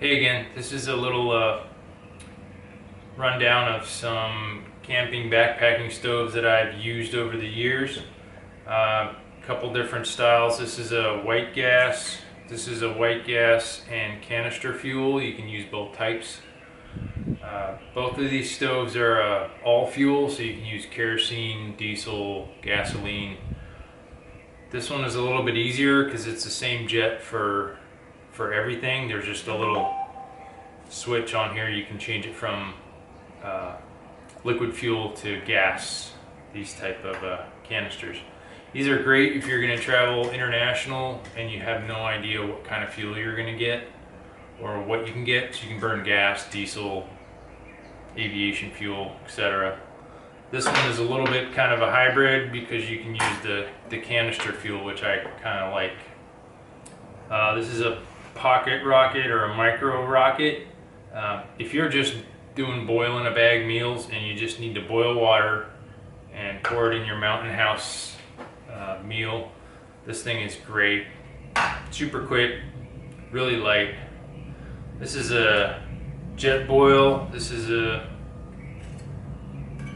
Hey again, this is a little rundown of some camping backpacking stoves that I've used over the years. Couple different styles. This is a white gas. This is a white gas and canister fuel. You can use both types. Both of these stoves are all fuel, so you can use kerosene, diesel, gasoline. This one is a little bit easier because it's the same jet for everything. There's just a little switch on here. You can change it from liquid fuel to gas, these type of canisters. These are great if you're going to travel international and you have no idea what kind of fuel you're going to get or what you can get. So you can burn gas, diesel, aviation fuel, etc. This one is a little bit kind of a hybrid because you can use the canister fuel, which I kind of like. This is a pocket rocket or a micro rocket. If you're just doing boil in a bag meals and you just need to boil water and pour it in your mountain house meal, this thing is great. Super quick, really light. This is a Jetboil. This is a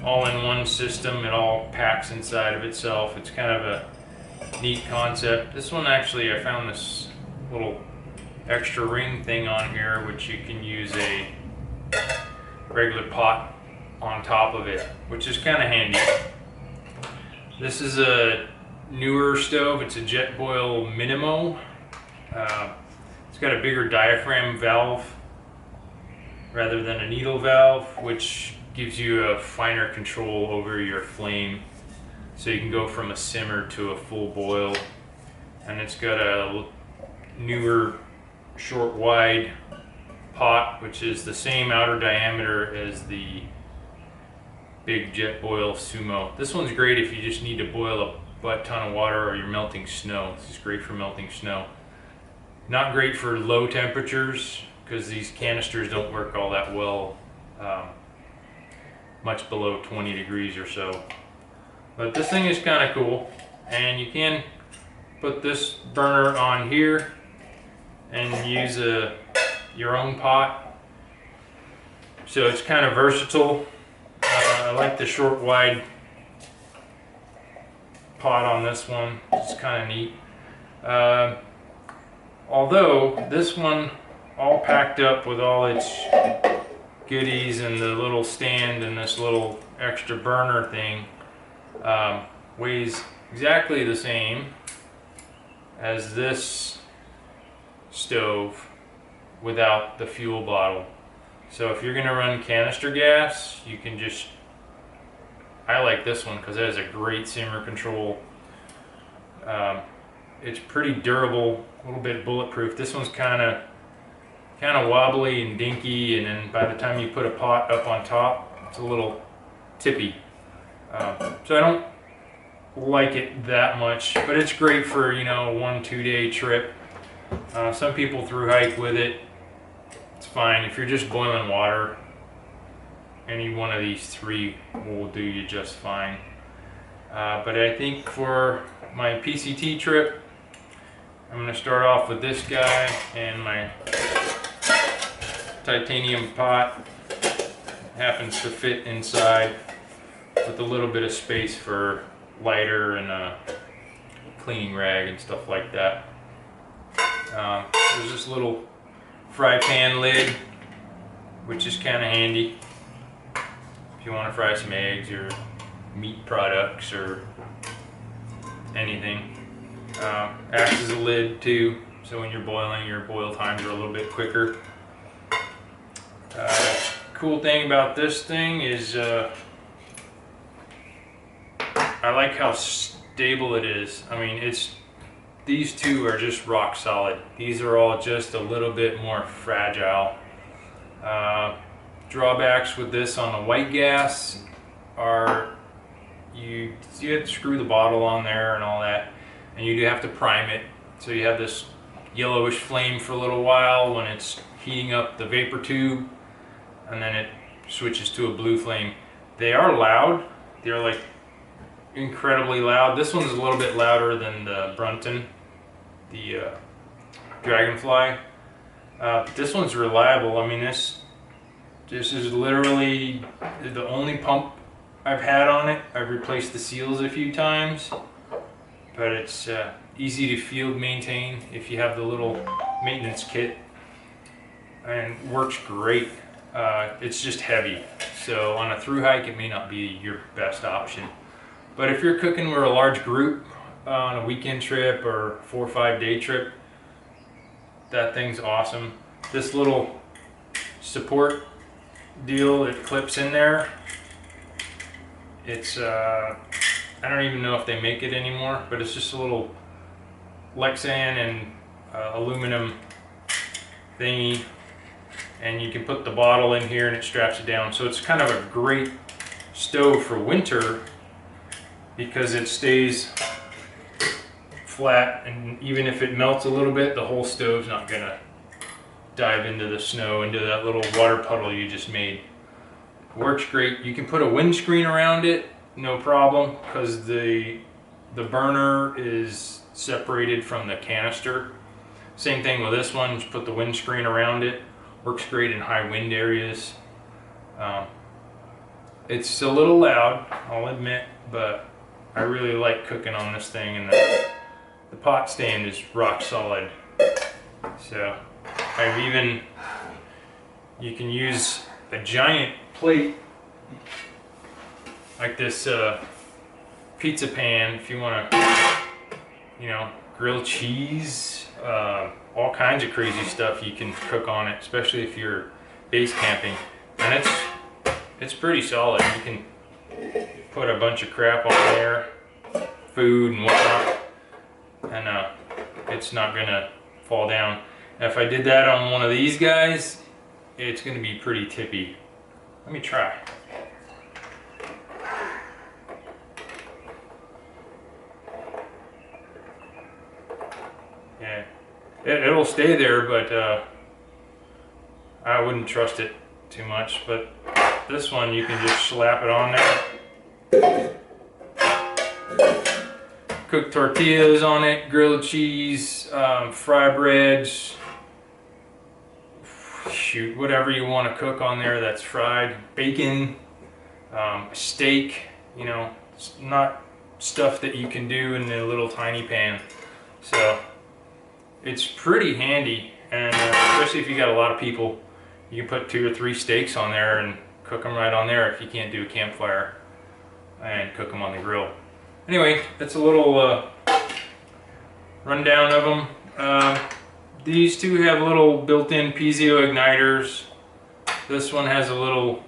all-in-one system. It all packs inside of itself. It's kind of a neat concept. This one actually, I found this little extra ring thing on here, which you can use a regular pot on top of it, which is kind of handy. This is a newer stove. It's a Jetboil Minimo. It's got a bigger diaphragm valve rather than a needle valve, which gives you a finer control over your flame, so you can go from a simmer to a full boil. And it's got a newer short wide pot, which is the same outer diameter as the big Jetboil Sumo. This one's great if you just need to boil a butt ton of water or you're melting snow. This is great for melting snow. Not great for low temperatures because these canisters don't work all that well much below 20 degrees or so. But this thing is kind of cool, and you can put this burner on here and use your own pot. So it's kind of versatile. I like the short wide pot on this one. It's kind of neat. Although this one, all packed up with all its goodies and the little stand and this little extra burner thing, weighs exactly the same as this stove without the fuel bottle. So if you're going to run canister gas, you can just, I like this one because it has a great simmer control. It's pretty durable, a little bit bulletproof. This one's kind of wobbly and dinky, and then by the time you put a pot up on top, it's a little tippy. So I don't like it that much, but it's great for, you know, a 1-2 day trip. Some people through hike with it. It's fine. If you're just boiling water, any one of these three will do you just fine. But I think for my PCT trip, I'm going to start off with this guy and my titanium pot. Happens to fit inside with a little bit of space for lighter and a cleaning rag and stuff like that. There's this little fry pan lid, which is kind of handy if you want to fry some eggs or meat products or anything. Acts as a lid too, so when you're boiling, your boil times are a little bit quicker. Cool thing about this thing is I like how stable it is. I mean, these two are just rock solid. These are all just a little bit more fragile. Drawbacks with this on the white gas are you have to screw the bottle on there and all that, and you do have to prime it. So you have this yellowish flame for a little while when it's heating up the vapor tube, and then it switches to a blue flame. They are loud. They're like incredibly loud. This one's a little bit louder than the Brunton, the Dragonfly. This one's reliable. I mean, this is literally the only pump I've had on it. I've replaced the seals a few times, but it's easy to field maintain if you have the little maintenance kit, and works great. It's just heavy, so on a through hike it may not be your best option. But if you're cooking with a large group on a weekend trip or 4 or 5 day trip, that thing's awesome. This little support deal that clips in there, it's I don't even know if they make it anymore, but it's just a little Lexan and aluminum thingy, and you can put the bottle in here and it straps it down. So it's kind of a great stove for winter because it stays flat, and even if it melts a little bit, the whole stove's not gonna dive into the snow, into that little water puddle you just made. Works great. You can put a windscreen around it, no problem, because the burner is separated from the canister. Same thing with this one, just put the windscreen around it. Works great in high wind areas. It's a little loud, I'll admit, but I really like cooking on this thing, and the pot stand is rock solid. So you can use a giant plate like this pizza pan if you want to, you know, grill cheese, all kinds of crazy stuff you can cook on it, especially if you're base camping. And it's pretty solid. You can put a bunch of crap on there, food and whatnot, and it's not gonna fall down. Now, if I did that on one of these guys, it's gonna be pretty tippy. Let me try. Yeah, it'll stay there, but I wouldn't trust it too much. But this one, you can just slap it on there. Cook tortillas on it, grilled cheese, fry breads, shoot, whatever you want to cook on there that's fried, bacon, steak, you know, it's not stuff that you can do in the little tiny pan. So it's pretty handy, and especially if you got a lot of people, you can put 2 or 3 steaks on there and cook them right on there if you can't do a campfire, and cook them on the grill. Anyway, that's a little rundown of them. These two have little built-in piezo igniters. This one has a little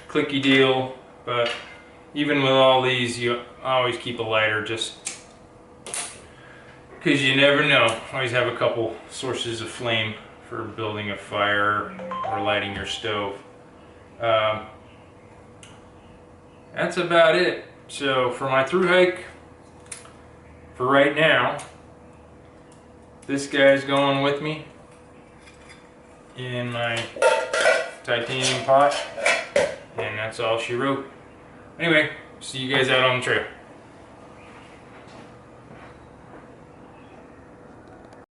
clicky deal, but even with all these, you always keep a lighter just because you never know. Always have a couple sources of flame for building a fire or lighting your stove. That's about it. So for my through hike, for right now, this guy's going with me in my titanium pot, and that's all she wrote. Anyway, see you guys out on the trail.